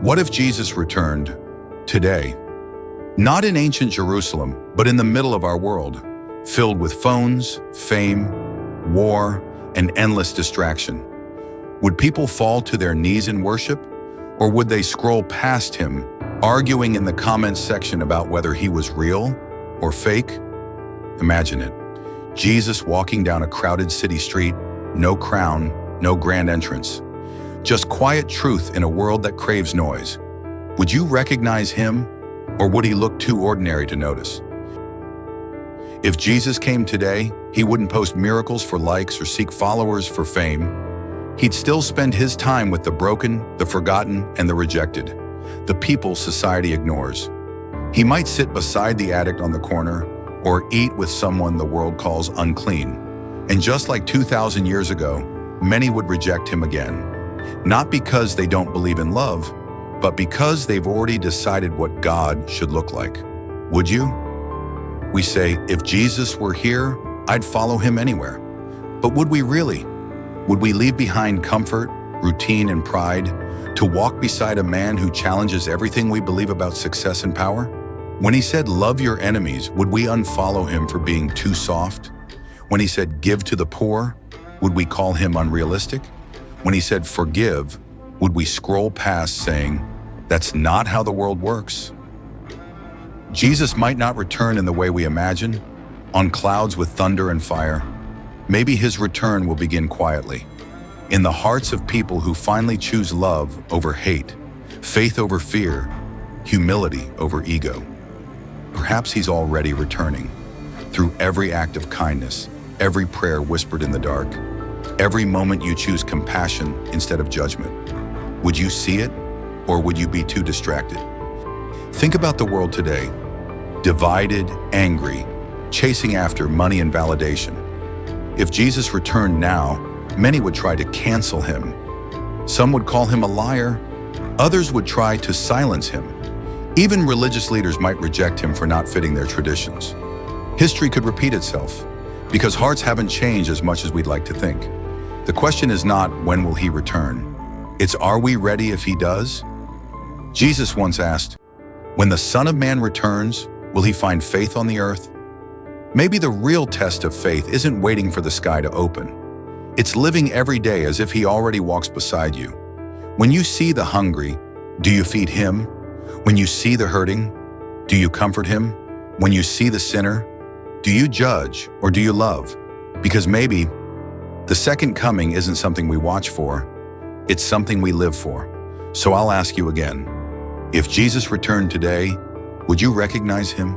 What if Jesus returned today? Not in ancient Jerusalem, but in the middle of our world, filled with phones, fame, war, and endless distraction. Would people fall to their knees in worship, or would they scroll past him, arguing in the comments section about whether he was real or fake? Imagine it. Jesus walking down a crowded city street, no crown, no grand entrance. Just quiet truth in a world that craves noise. Would you recognize him, or would he look too ordinary to notice? If Jesus came today, he wouldn't post miracles for likes or seek followers for fame. He'd still spend his time with the broken, the forgotten, and the rejected, the people society ignores. He might sit beside the addict on the corner or eat with someone the world calls unclean. And just like 2,000 years ago, many would reject him again. Not because they don't believe in love, but because they've already decided what God should look like. Would you? We say, if Jesus were here, I'd follow him anywhere. But would we really? Would we leave behind comfort, routine, and pride to walk beside a man who challenges everything we believe about success and power? When he said, love your enemies, would we unfollow him for being too soft? When he said, give to the poor, would we call him unrealistic? When he said, forgive, would we scroll past saying, that's not how the world works? Jesus might not return in the way we imagine, on clouds with thunder and fire. Maybe his return will begin quietly, in the hearts of people who finally choose love over hate, faith over fear, humility over ego. Perhaps he's already returning, through every act of kindness, every prayer whispered in the dark, every moment you choose compassion instead of judgment. Would you see it, or would you be too distracted? Think about the world today, divided, angry, chasing after money and validation. If Jesus returned now, many would try to cancel him. Some would call him a liar. Others would try to silence him. Even religious leaders might reject him for not fitting their traditions. History could repeat itself, because hearts haven't changed as much as we'd like to think. The question is not, when will he return? It's, are we ready if he does? Jesus once asked, when the Son of Man returns, will he find faith on the earth? Maybe the real test of faith isn't waiting for the sky to open. It's living every day as if he already walks beside you. When you see the hungry, do you feed him? When you see the hurting, do you comfort him? When you see the sinner, do you judge or do you love? Because maybe the second coming isn't something we watch for, it's something we live for. So I'll ask you again, if Jesus returned today, would you recognize him?